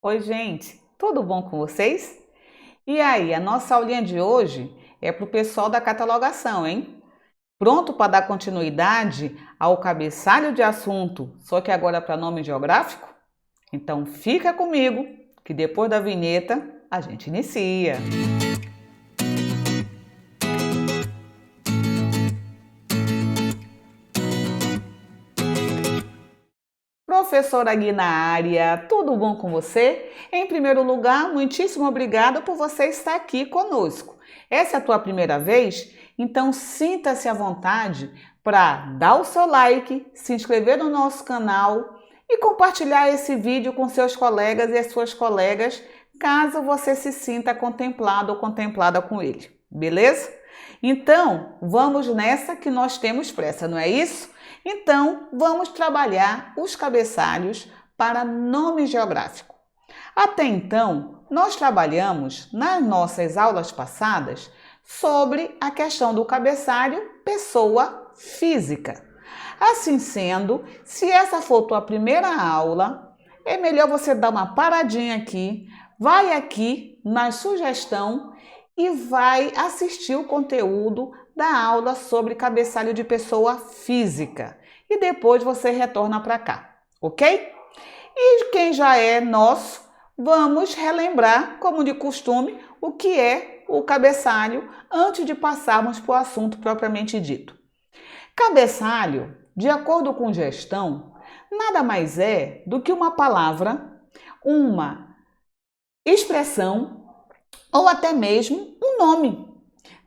Oi, gente, tudo bom com vocês? E aí, a nossa aulinha de hoje é para o pessoal da catalogação, hein? Pronto para dar continuidade ao cabeçalho de assunto, só que agora para nome geográfico? Então fica comigo, que depois da vinheta a gente inicia. Professora Gui na área, tudo bom com você? Em primeiro lugar, muitíssimo obrigada por você estar aqui conosco. Essa é a tua primeira vez? Então sinta-se à vontade para dar o seu like, se inscrever no nosso canal e compartilhar esse vídeo com seus colegas e as suas colegas, caso você se sinta contemplado ou contemplada com ele, beleza? Então, vamos nessa que nós temos pressa, não é isso? Então, vamos trabalhar os cabeçalhos para nome geográfico. Até então, nós trabalhamos nas nossas aulas passadas sobre a questão do cabeçalho pessoa física. Assim sendo, se essa for tua primeira aula, é melhor você dar uma paradinha aqui, vai aqui na sugestão e vai assistir o conteúdo da aula sobre cabeçalho de pessoa física. E depois você retorna para cá, ok? E quem já é nosso, vamos relembrar, como de costume, o que é o cabeçalho antes de passarmos para o assunto propriamente dito. Cabeçalho, de acordo com gestão, nada mais é do que uma palavra, uma expressão ou até mesmo um nome,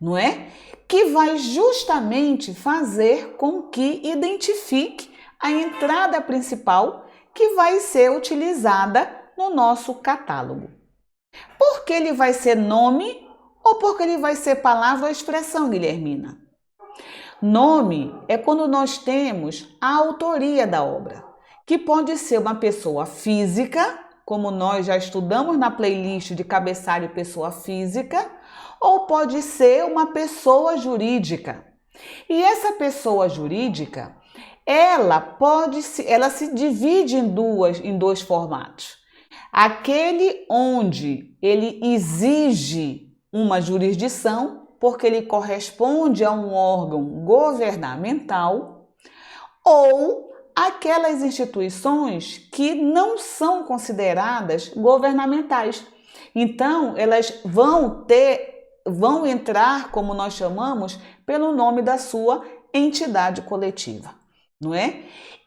não é? Que vai justamente fazer com que identifique a entrada principal que vai ser utilizada no nosso catálogo. Por que ele vai ser nome ou porque ele vai ser palavra ou expressão, Guilhermina? Nome é quando nós temos a autoria da obra, que pode ser uma pessoa física, como nós já estudamos na playlist de cabeçalho pessoa física, ou pode ser uma pessoa jurídica. E essa pessoa jurídica, ela se divide em dois formatos. Aquele onde ele exige uma jurisdição, porque ele corresponde a um órgão governamental, ou aquelas instituições que não são consideradas governamentais. Então, elas vão entrar, como nós chamamos, pelo nome da sua entidade coletiva, não é?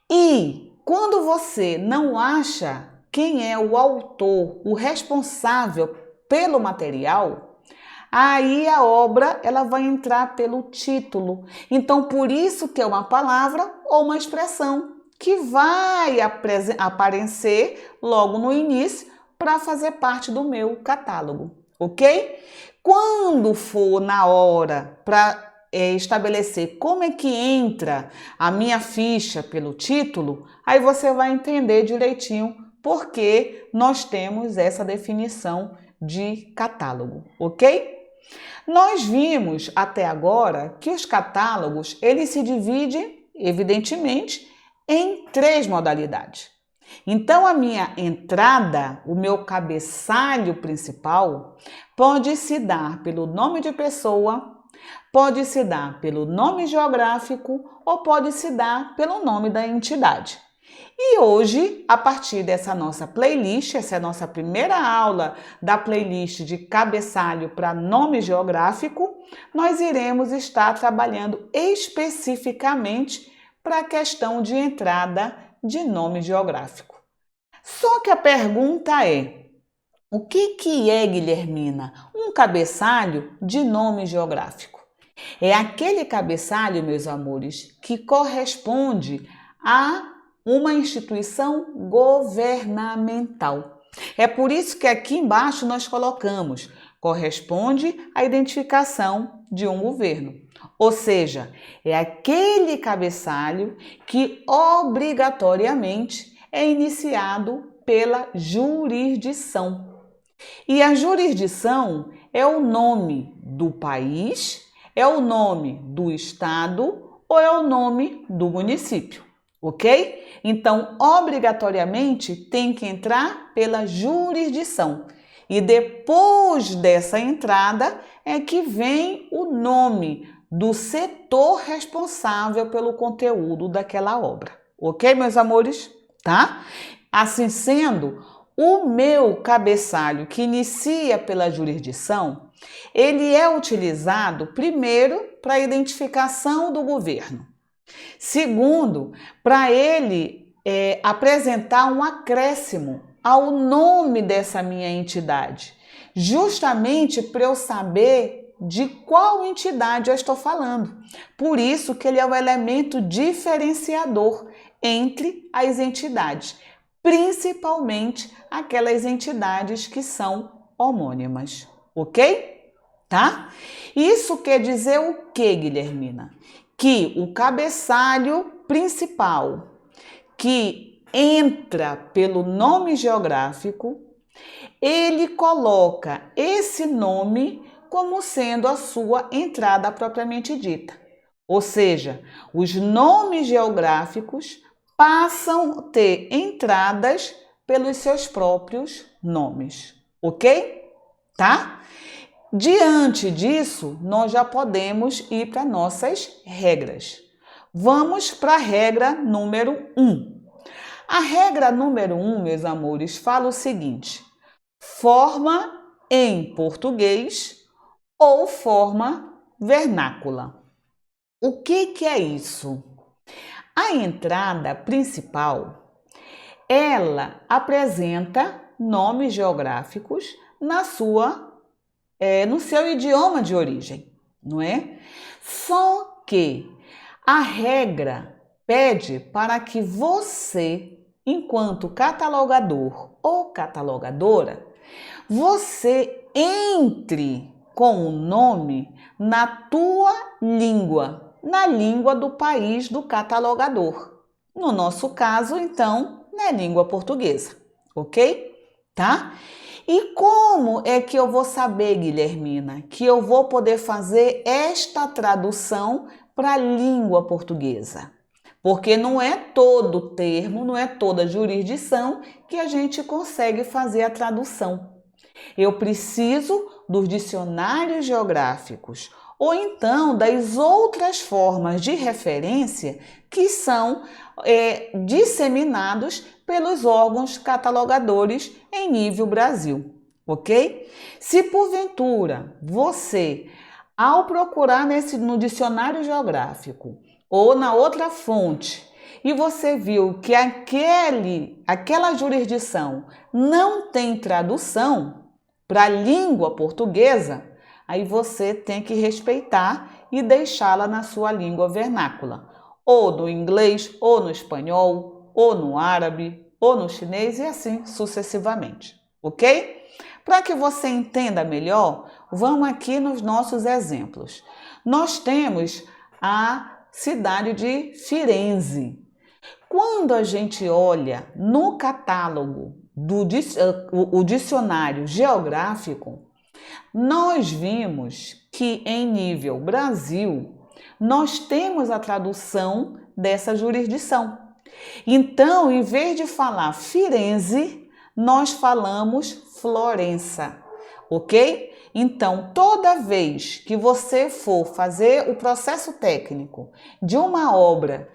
E quando você não acha quem é o autor, o responsável pelo material, aí a obra ela vai entrar pelo título. Então, por isso que é uma palavra ou uma expressão que vai aparecer logo no início para fazer parte do meu catálogo, ok? Quando for na hora para estabelecer como é que entra a minha ficha pelo título, aí você vai entender direitinho por que nós temos essa definição de catálogo, ok? Nós vimos até agora que os catálogos eles se dividem, evidentemente, em três modalidades. Então, a minha entrada, o meu cabeçalho principal, pode se dar pelo nome de pessoa, pode se dar pelo nome geográfico ou pode se dar pelo nome da entidade. E hoje, a partir dessa nossa playlist, essa é a nossa primeira aula da playlist de cabeçalho para nome geográfico, nós iremos estar trabalhando especificamente para a questão de entrada de nome geográfico. Só que a pergunta é: o que é, Guilhermina, um cabeçalho de nome geográfico? É aquele cabeçalho, meus amores, que corresponde a uma instituição governamental. É por isso que aqui embaixo nós colocamos corresponde à identificação de um governo. Ou seja, é aquele cabeçalho que obrigatoriamente é iniciado pela jurisdição. E a jurisdição é o nome do país, é o nome do estado ou é o nome do município. ok? Então, obrigatoriamente, tem que entrar pela jurisdição. E depois dessa entrada é que vem o nome do setor responsável pelo conteúdo daquela obra. Ok, meus amores? Tá? Assim sendo, o meu cabeçalho que inicia pela jurisdição, ele é utilizado primeiro para a identificação do governo. Segundo, para ele apresentar um acréscimo ao nome dessa minha entidade, justamente para eu saber de qual entidade eu estou falando. Por isso que ele é o elemento diferenciador entre as entidades, principalmente aquelas entidades que são homônimas, ok? Tá? Isso quer dizer o que, Guilhermina? Que o cabeçalho principal que entra pelo nome geográfico, ele coloca esse nome como sendo a sua entrada propriamente dita. Ou seja, os nomes geográficos passam a ter entradas pelos seus próprios nomes, ok? Tá? Diante disso, nós já podemos ir para nossas regras. Vamos para a regra número 1. A regra número 1, meus amores, fala o seguinte: forma em português ou forma vernácula. O que é isso? A entrada principal, ela apresenta nomes geográficos no seu idioma de origem, não é? Só que a regra pede para que você, enquanto catalogador ou catalogadora, você entre com o nome na tua língua, na língua do país do catalogador. No nosso caso, então, na língua portuguesa, ok? Tá? E como é que eu vou saber, Guilhermina, que eu vou poder fazer esta tradução para a língua portuguesa? Porque não é todo termo, não é toda jurisdição que a gente consegue fazer a tradução. Eu preciso dos dicionários geográficos ou então das outras formas de referência que são disseminados pelos órgãos catalogadores em nível Brasil, ok? Se porventura você, ao procurar no dicionário geográfico ou na outra fonte, e você viu que aquela jurisdição não tem tradução para a língua portuguesa, aí você tem que respeitar e deixá-la na sua língua vernácula, ou no inglês, ou no espanhol, ou no árabe, ou no chinês e assim sucessivamente, ok? Para que você entenda melhor, vamos aqui nos nossos exemplos. Nós temos a cidade de Firenze. Quando a gente olha no catálogo o dicionário geográfico, nós vimos que em nível Brasil, nós temos a tradução dessa jurisdição. Então, em vez de falar Firenze, nós falamos Florença, ok? Então, toda vez que você for fazer o processo técnico de uma obra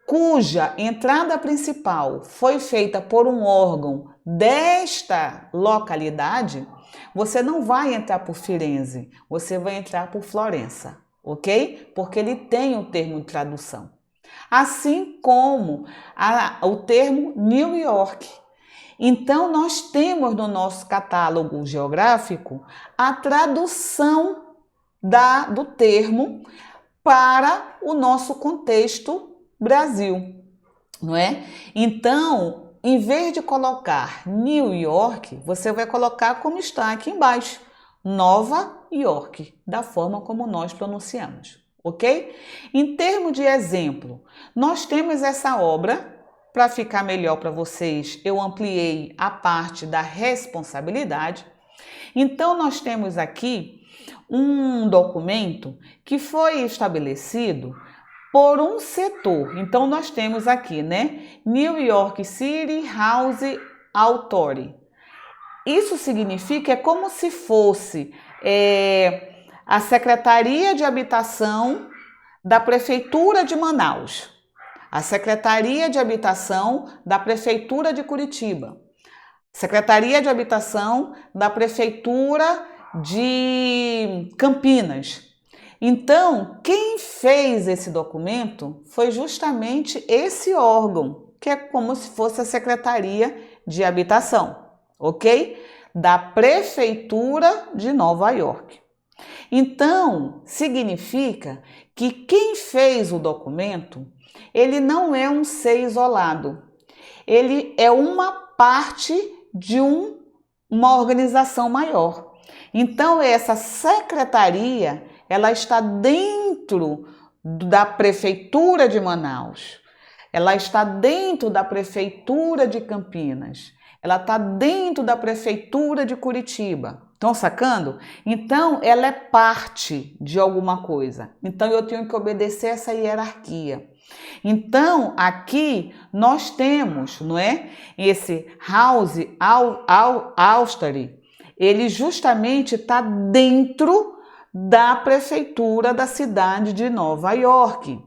cuja entrada principal foi feita por um órgão desta localidade, você não vai entrar por Firenze, você vai entrar por Florença, ok? Porque ele tem o termo de tradução. Assim como o termo New York. Então, nós temos no nosso catálogo geográfico a tradução do termo para o nosso contexto Brasil, não é? Então, em vez de colocar New York, você vai colocar como está aqui embaixo, Nova York, da forma como nós pronunciamos, ok? Em termos de exemplo, nós temos essa obra. Para ficar melhor para vocês, eu ampliei a parte da responsabilidade. Então, nós temos aqui um documento que foi estabelecido por um setor. Então, nós temos aqui, né? New York City Housing Authority. Isso significa, é como se fosse a Secretaria de Habitação da Prefeitura de Manaus, a Secretaria de Habitação da Prefeitura de Curitiba, Secretaria de Habitação da Prefeitura de Campinas. Então, quem fez esse documento foi justamente esse órgão, que é como se fosse a Secretaria de Habitação, ok? Da Prefeitura de Nova York. Então, significa que quem fez o documento, ele não é um ser isolado, ele é uma parte de uma organização maior. Então, essa secretaria, ela está dentro da Prefeitura de Manaus, ela está dentro da Prefeitura de Campinas, ela está dentro da Prefeitura de Curitiba. Estão sacando? Então, ela é parte de alguma coisa. Então, eu tenho que obedecer essa hierarquia. Então, aqui nós temos, não é? Esse Housing Authority, ele justamente está dentro da prefeitura da cidade de Nova York.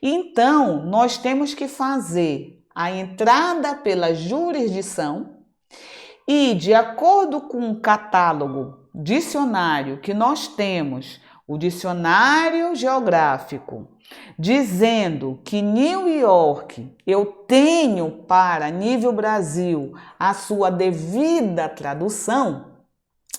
Então, nós temos que fazer a entrada pela jurisdição e, de acordo com o catálogo dicionário que nós temos, o dicionário geográfico, dizendo que New York eu tenho para nível Brasil a sua devida tradução,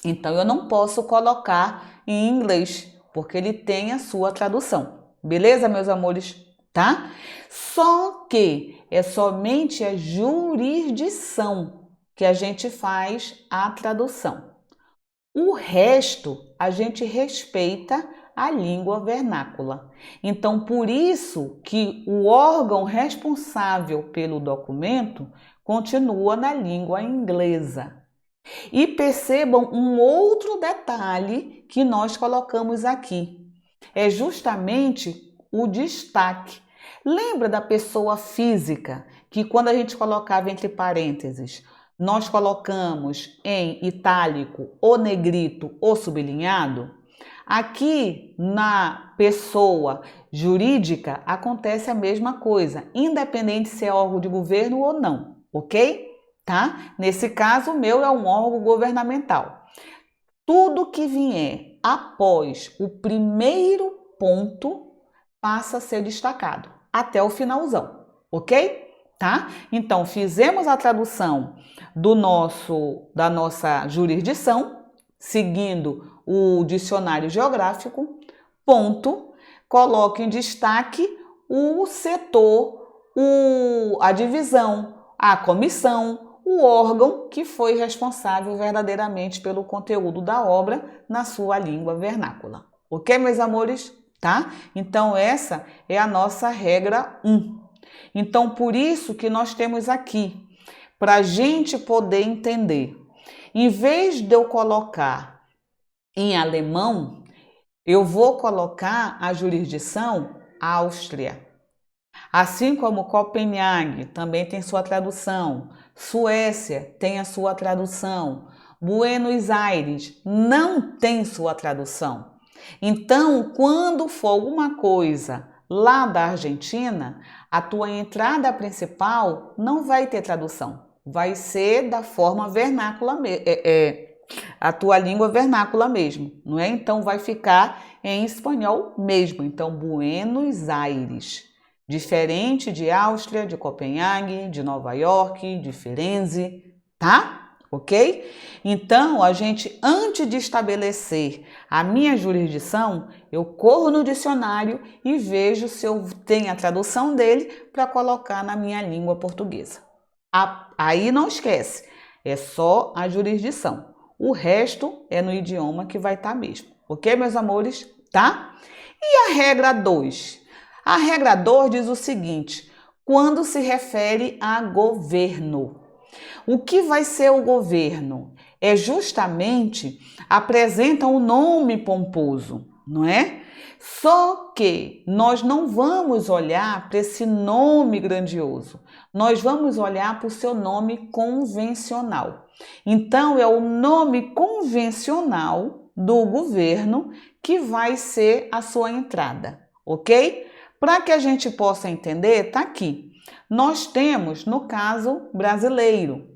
então eu não posso colocar em inglês, porque ele tem a sua tradução. Beleza, meus amores? Tá? Só que é somente a jurisdição que a gente faz a tradução. O resto a gente respeita a língua vernácula. Então, por isso que o órgão responsável pelo documento continua na língua inglesa. E percebam um outro detalhe que nós colocamos aqui. É justamente o destaque. Lembra da pessoa física, que quando a gente colocava entre parênteses, nós colocamos em itálico, ou negrito, ou sublinhado? Aqui na pessoa jurídica acontece a mesma coisa, independente se é órgão de governo ou não, ok? Tá? Nesse caso, o meu é um órgão governamental. Tudo que vier após o primeiro ponto passa a ser destacado até o finalzão, ok? Tá? Então, fizemos a tradução da nossa jurisdição, seguindo o dicionário geográfico, ponto, coloque em destaque o setor, a divisão, a comissão, o órgão que foi responsável verdadeiramente pelo conteúdo da obra na sua língua vernácula. Ok, meus amores? Tá? Então, essa é a nossa regra 1. Então, por isso que nós temos aqui, para a gente poder entender. Em vez de eu colocar em alemão, eu vou colocar a jurisdição Áustria. Assim como Copenhague também tem sua tradução, Suécia tem a sua tradução, Buenos Aires não tem sua tradução. Então, quando for alguma coisa lá da Argentina, a tua entrada principal não vai ter tradução, vai ser da forma vernácula, a tua língua vernácula mesmo, não é? Então vai ficar em espanhol mesmo. Então, Buenos Aires, diferente de Áustria, de Copenhague, de Nova York, de Firenze, tá? Ok? Então, a gente, antes de estabelecer a minha jurisdição, eu corro no dicionário e vejo se eu tenho a tradução dele para colocar na minha língua portuguesa. Aí não esquece, é só a jurisdição. O resto é no idioma que vai estar mesmo. Ok, meus amores? Tá? E a regra 2? A regra 2 diz o seguinte, quando se refere a governo. O que vai ser o governo? É justamente, apresenta um nome pomposo. não é? Só que nós não vamos olhar para esse nome grandioso, nós vamos olhar para o seu nome convencional. Então, é o nome convencional do governo que vai ser a sua entrada, ok? Para que a gente possa entender, tá aqui. Nós temos, no caso brasileiro,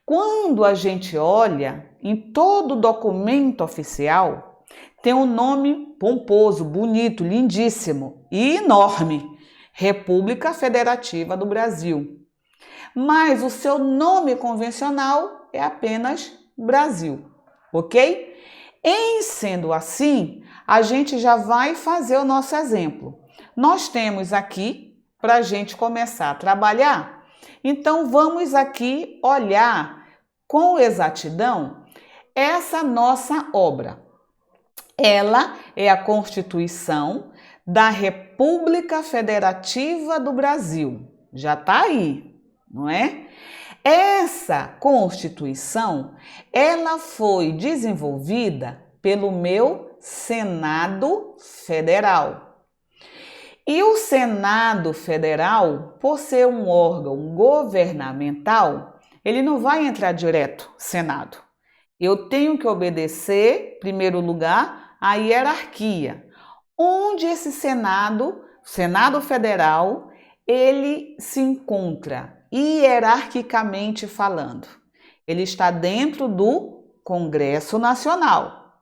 quando a gente olha em todo documento oficial, tem um nome pomposo, bonito, lindíssimo e enorme: República Federativa do Brasil. Mas o seu nome convencional é apenas Brasil, ok? Em sendo assim, a gente já vai fazer o nosso exemplo. Nós temos aqui, para a gente começar a trabalhar, então vamos aqui olhar com exatidão essa nossa obra. Ela é a Constituição da República Federativa do Brasil. Já está aí, não é? Essa Constituição, ela foi desenvolvida pelo meu Senado Federal. E o Senado Federal, por ser um órgão governamental, ele não vai entrar direto, Senado. Eu tenho que obedecer, em primeiro lugar, a hierarquia, onde esse Senado Federal, ele se encontra hierarquicamente falando. Ele está dentro do Congresso Nacional.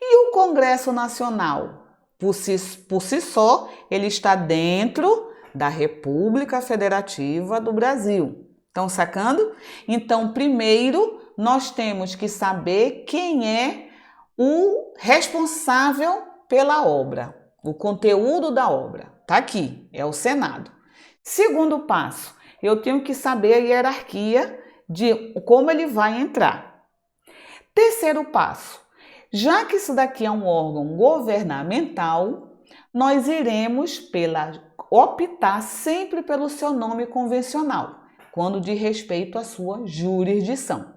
E o Congresso Nacional, por si só, ele está dentro da República Federativa do Brasil. Estão sacando? Então, primeiro, nós temos que saber quem é o responsável pela obra, o conteúdo da obra. Tá aqui, é o Senado. Segundo passo, eu tenho que saber a hierarquia de como ele vai entrar. Terceiro passo, já que isso daqui é um órgão governamental, nós iremos optar sempre pelo seu nome convencional, quando diz respeito à sua jurisdição.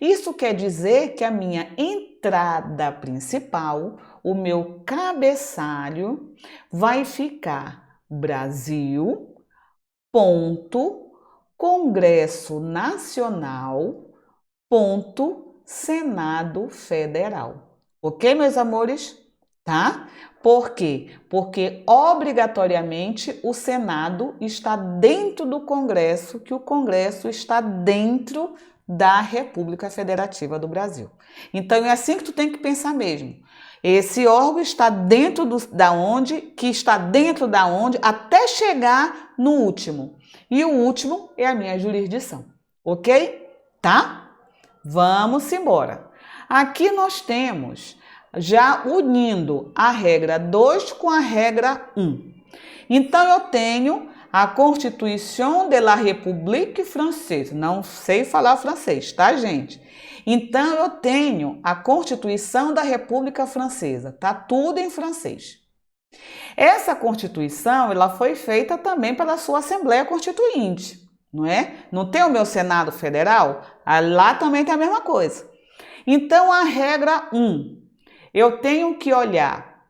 Isso quer dizer que a minha entrada principal, o meu cabeçalho, vai ficar Brasil, ponto, Congresso Nacional, ponto, Senado Federal. Ok, meus amores? Tá? Por quê? Porque obrigatoriamente o Senado está dentro do Congresso, que o Congresso está dentro da República Federativa do Brasil. Então é assim que tu tem que pensar mesmo. Esse órgão está dentro da onde, até chegar no último. E o último é a minha jurisdição. Ok? Tá? Vamos embora. Aqui nós temos já unindo a regra 2 com a regra 1. Então, eu tenho a Constituição de la République Française. Não sei falar francês, tá, gente? Então, eu tenho a Constituição da República Francesa. Tá tudo em francês. Essa Constituição, ela foi feita também pela sua Assembleia Constituinte, não é? Não tem o meu Senado Federal? Lá também tem a mesma coisa. Então, a regra 1, eu tenho que olhar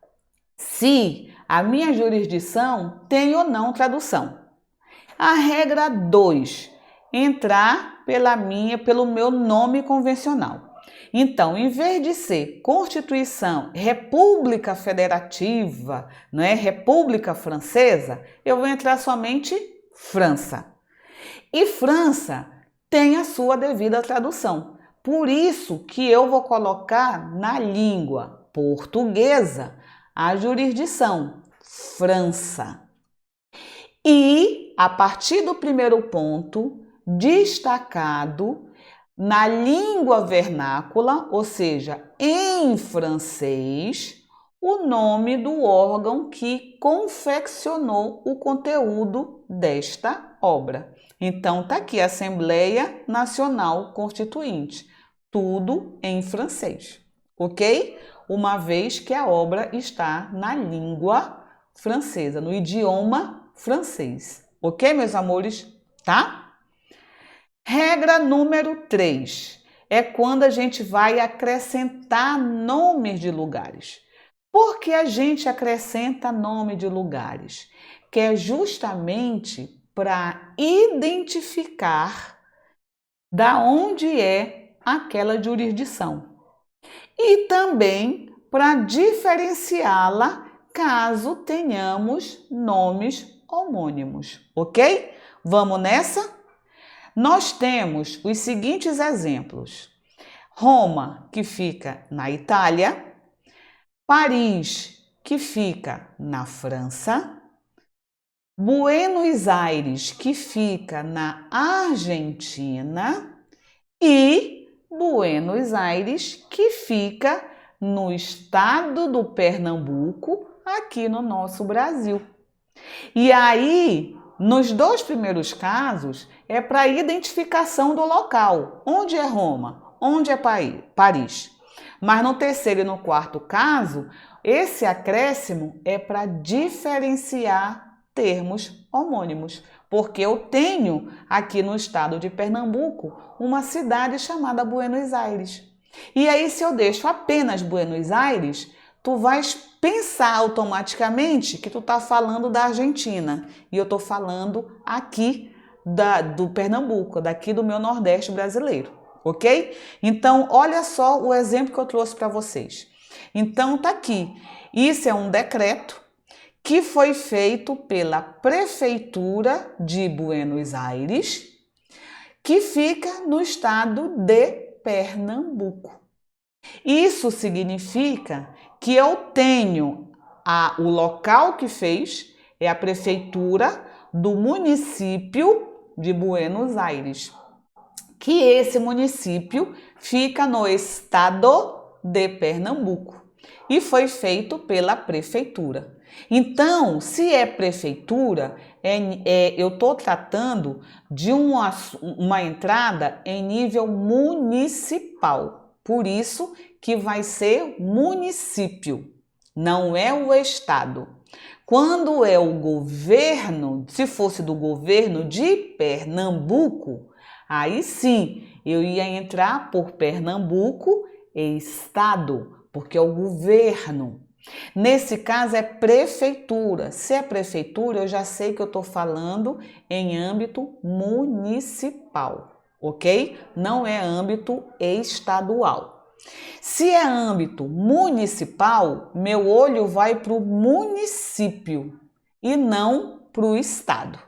se a minha jurisdição tem ou não tradução. A regra 2, entrar pelo meu nome convencional. Então, em vez de ser Constituição República Federativa, não é? República Francesa, eu vou entrar somente França. E França tem a sua devida tradução. Por isso que eu vou colocar na língua portuguesa a jurisdição França. E, a partir do primeiro ponto, destacado na língua vernácula, ou seja, em francês, o nome do órgão que confeccionou o conteúdo desta obra. Então, tá aqui, Assembleia Nacional Constituinte, tudo em francês, ok? Uma vez que a obra está na língua francesa, no idioma francês, ok, meus amores? Tá? Regra número 3 é quando a gente vai acrescentar nomes de lugares. Por que a gente acrescenta nome de lugares? Que é justamente para identificar da onde é aquela jurisdição. E também para diferenciá-la caso tenhamos nomes homônimos, ok? Vamos nessa? Nós temos os seguintes exemplos: Roma, que fica na Itália, Paris, que fica na França, Buenos Aires, que fica na Argentina, e Buenos Aires, que fica no estado do Pernambuco, aqui no nosso Brasil. E aí, nos dois primeiros casos, é para identificação do local. Onde é Roma? Onde é Paris? Mas no terceiro e no quarto caso, esse acréscimo é para diferenciar termos homônimos, porque eu tenho aqui no estado de Pernambuco uma cidade chamada Buenos Aires. E aí, se eu deixo apenas Buenos Aires, tu vais pensar automaticamente que tu está falando da Argentina e eu estou falando aqui do Pernambuco, daqui do meu Nordeste brasileiro, ok? Então, olha só o exemplo que eu trouxe para vocês. Então, tá aqui. Isso é um decreto que foi feito pela Prefeitura de Buenos Aires, que fica no estado de Pernambuco. Isso significa que eu tenho o local que fez é a prefeitura do município de Buenos Aires, que esse município fica no estado de Pernambuco e foi feito pela prefeitura. Então, se é prefeitura, eu estou tratando de uma entrada em nível municipal. Por isso que vai ser município, não é o estado. Quando é o governo, se fosse do governo de Pernambuco, aí sim eu ia entrar por Pernambuco, estado, porque é o governo. Nesse caso é prefeitura. Se é prefeitura, eu já sei que eu estou falando em âmbito municipal, ok? Não é âmbito estadual. Se é âmbito municipal, meu olho vai para o município e não para o estado,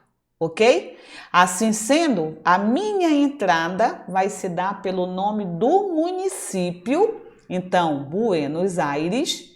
ok? Assim sendo, a minha entrada vai se dar pelo nome do município, então, Buenos Aires,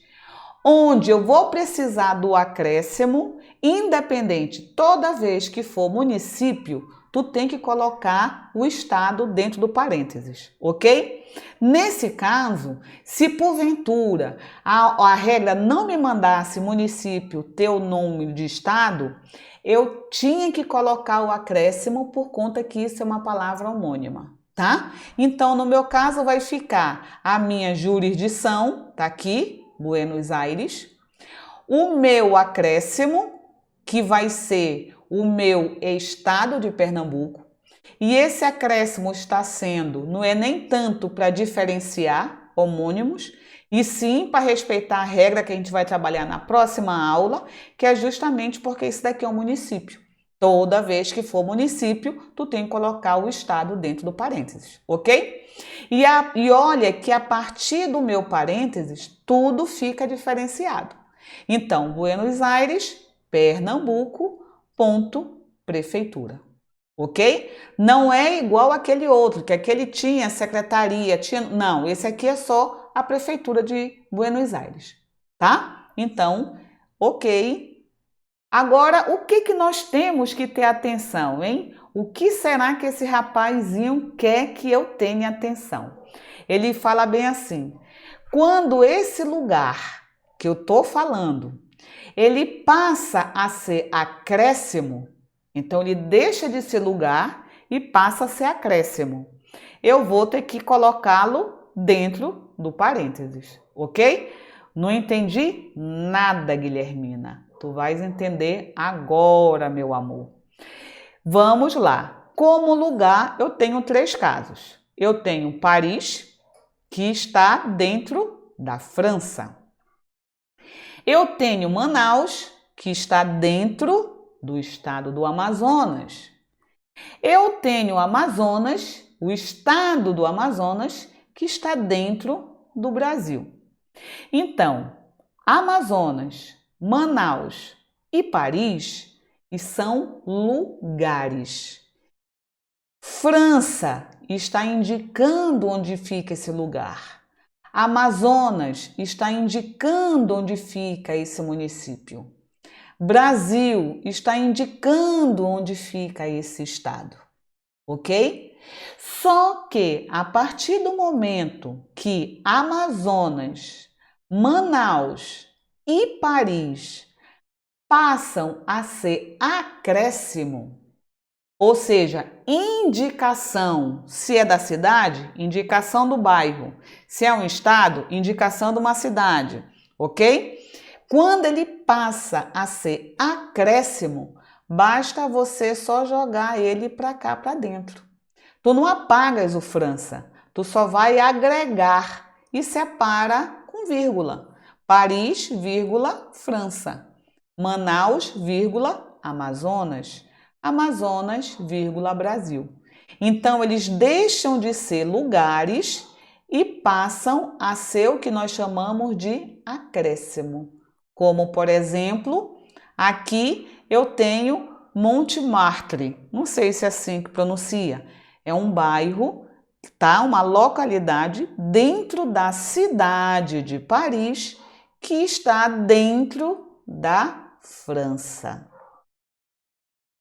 onde eu vou precisar do acréscimo, independente, toda vez que for município, tu tem que colocar o estado dentro do parênteses, ok? Nesse caso, se porventura a regra não me mandasse município ter o nome de estado, eu tinha que colocar o acréscimo por conta que isso é uma palavra homônima, tá? Então, no meu caso, vai ficar a minha jurisdição, tá aqui, Buenos Aires, o meu acréscimo, que vai ser o meu estado de Pernambuco, e esse acréscimo está sendo, não é nem tanto para diferenciar homônimos, e sim para respeitar a regra que a gente vai trabalhar na próxima aula, que é justamente porque isso daqui é um município. Toda vez que for município, tu tem que colocar o estado dentro do parênteses, ok? E olha que a partir do meu parênteses, tudo fica diferenciado. Então, Buenos Aires, Pernambuco, ponto, prefeitura, ok? Não é igual aquele outro, que aquele tinha secretaria, tinha... Não, esse aqui é só a prefeitura de Buenos Aires, tá? Então, ok. Agora, o que nós temos que ter atenção, hein? O que será que esse rapazinho quer que eu tenha atenção? Ele fala bem assim: quando esse lugar que eu estou falando, ele passa a ser acréscimo, então ele deixa de ser lugar e passa a ser acréscimo. Eu vou ter que colocá-lo dentro do parênteses, ok? Não entendi nada, Guilhermina. Tu vais entender agora, meu amor. Vamos lá. Como lugar, eu tenho 3 casos. Eu tenho Paris, que está dentro da França. Eu tenho Manaus, que está dentro do estado do Amazonas. Eu tenho Amazonas, o estado do Amazonas, que está dentro do Brasil. Então, Amazonas, Manaus e Paris são lugares. França está indicando onde fica esse lugar. Amazonas está indicando onde fica esse município. Brasil está indicando onde fica esse estado, ok? Só que a partir do momento que Amazonas, Manaus e Paris passam a ser acréscimo, ou seja, indicação, se é da cidade, indicação do bairro, se é um estado, indicação de uma cidade, ok? Quando ele passa a ser acréscimo, basta você só jogar ele para cá, para dentro. Tu não apagas o França, tu só vai agregar e separa com vírgula. Paris, vírgula, França. Manaus, vírgula, Amazonas. Amazonas, vírgula, Brasil. Então, eles deixam de ser lugares e passam a ser o que nós chamamos de acréscimo. Como, por exemplo, aqui eu tenho Montmartre. Não sei se é assim que pronuncia. É um bairro, tá? Uma localidade dentro da cidade de Paris, que está dentro da França.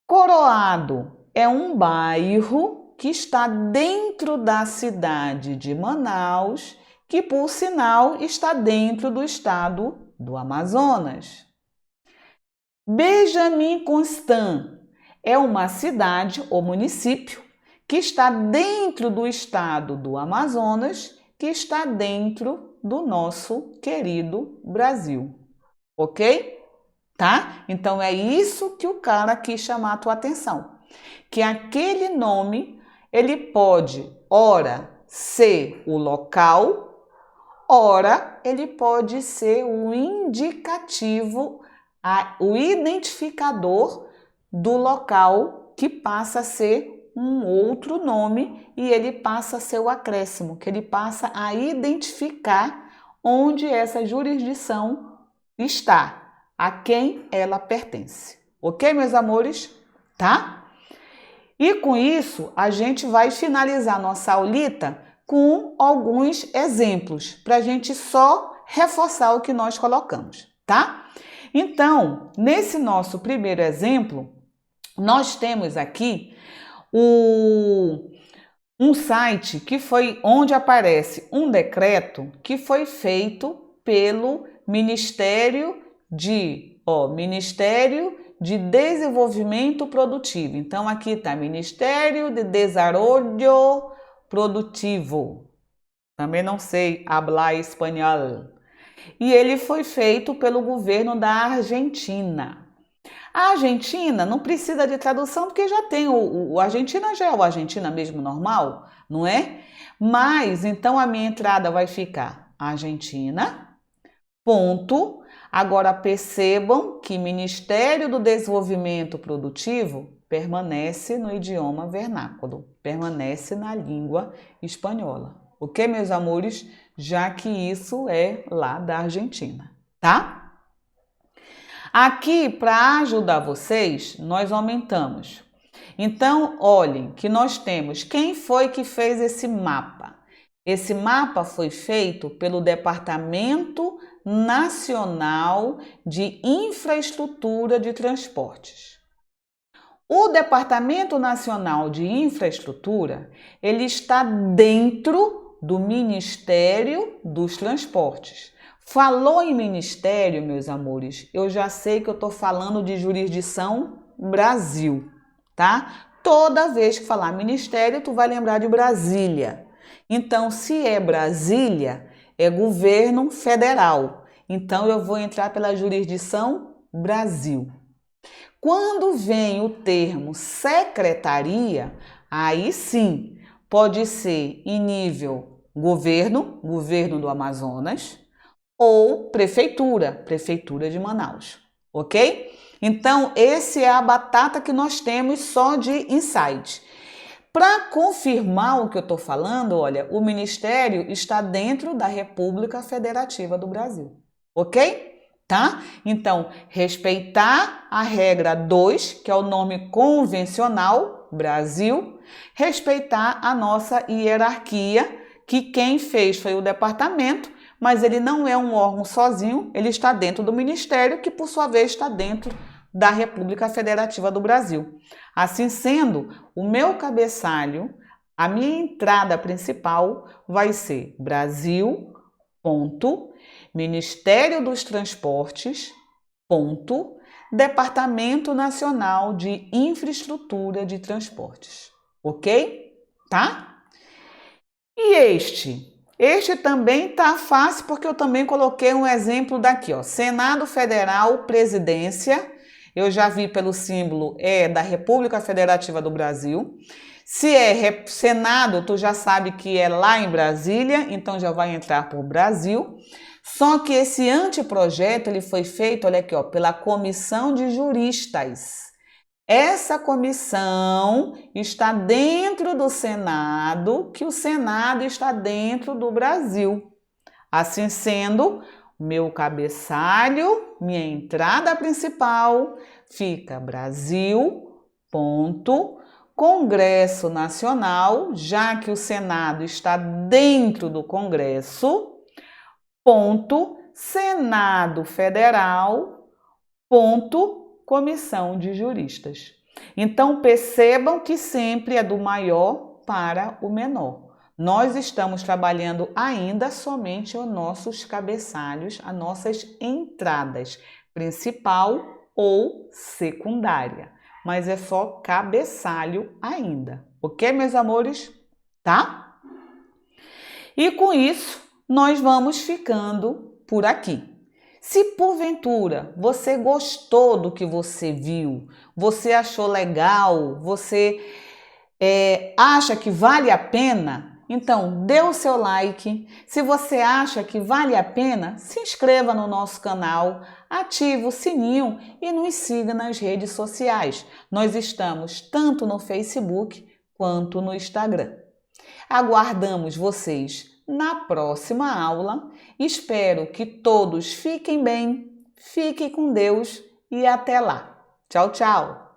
Coroado é um bairro que está dentro da cidade de Manaus, que por sinal está dentro do estado do Amazonas. Benjamin Constant é uma cidade ou município que está dentro do estado do Amazonas, que está dentro do nosso querido Brasil, ok? Tá? Então é isso que o cara quis chamar a tua atenção, que aquele nome ele pode ora ser o local, ora ele pode ser o indicativo, o identificador do local que passa a ser um outro nome e ele passa a ser o acréscimo, que ele passa a identificar onde essa jurisdição está, a quem ela pertence. Ok, meus amores? Tá? E com isso, a gente vai finalizar nossa aulita com alguns exemplos, para a gente só reforçar o que nós colocamos, tá? Então, nesse nosso primeiro exemplo, nós temos aqui um site que foi onde aparece um decreto que foi feito pelo Ministério de Desenvolvimento Produtivo. Então, aqui está Ministério de Desarrollo Produtivo. Também não sei hablar espanhol. E ele foi feito pelo governo da Argentina. A Argentina não precisa de tradução porque já tem o Argentina, já é o Argentina mesmo normal, não é? Mas, então, a minha entrada vai ficar Argentina, ponto. Agora percebam que Ministério do Desenvolvimento Produtivo permanece no idioma vernáculo, permanece na língua espanhola. Ok, meus amores? Já que isso é lá da Argentina, tá? Aqui, para ajudar vocês, nós aumentamos. Então, olhem que nós temos quem foi que fez esse mapa. Esse mapa foi feito pelo Departamento Nacional de Infraestrutura de Transportes. O Departamento Nacional de Infraestrutura, ele está dentro do Ministério dos Transportes. Falou em ministério, meus amores, eu já sei que eu estou falando de jurisdição Brasil, tá? Toda vez que falar ministério, tu vai lembrar de Brasília. Então, se é Brasília, é governo federal. Então, eu vou entrar pela jurisdição Brasil. Quando vem o termo secretaria, aí sim, pode ser em nível governo do Amazonas, ou prefeitura, Prefeitura de Manaus, ok? Então, esse é a batata que nós temos só de insight. Para confirmar o que eu estou falando, olha, o Ministério está dentro da República Federativa do Brasil, ok? Tá? Então, respeitar a regra 2, que é o nome convencional, Brasil, respeitar a nossa hierarquia, que quem fez foi o departamento, mas ele não é um órgão sozinho, ele está dentro do Ministério, que por sua vez está dentro da República Federativa do Brasil. Assim sendo, o meu cabeçalho, a minha entrada principal vai ser Brasil, ponto, Ministério dos Transportes, ponto, Departamento Nacional de Infraestrutura de Transportes, ok? Tá? E este também tá fácil porque eu também coloquei um exemplo daqui, ó, Senado Federal, Presidência. Eu já vi pelo símbolo da República Federativa do Brasil. Se é Senado, tu já sabe que é lá em Brasília, então já vai entrar por Brasil. Só que esse anteprojeto ele foi feito, olha aqui, ó, pela Comissão de Juristas. Essa comissão está dentro do Senado, que o Senado está dentro do Brasil. Assim sendo, meu cabeçalho, minha entrada principal fica Brasil, ponto, Congresso Nacional, já que o Senado está dentro do Congresso, ponto, Senado Federal, ponto, Comissão de Juristas. Então, percebam que sempre é do maior para o menor. Nós estamos trabalhando ainda somente os nossos cabeçalhos, as nossas entradas, principal ou secundária. Mas é só cabeçalho ainda, ok, meus amores? Tá? E com isso, nós vamos ficando por aqui. Se porventura você gostou do que você viu, você achou legal, você acha que vale a pena, então dê o seu like. Se você acha que vale a pena, se inscreva no nosso canal, ative o sininho e nos siga nas redes sociais. Nós estamos tanto no Facebook quanto no Instagram. Aguardamos vocês na próxima aula. Espero que todos fiquem bem, fiquem com Deus e até lá. Tchau, tchau!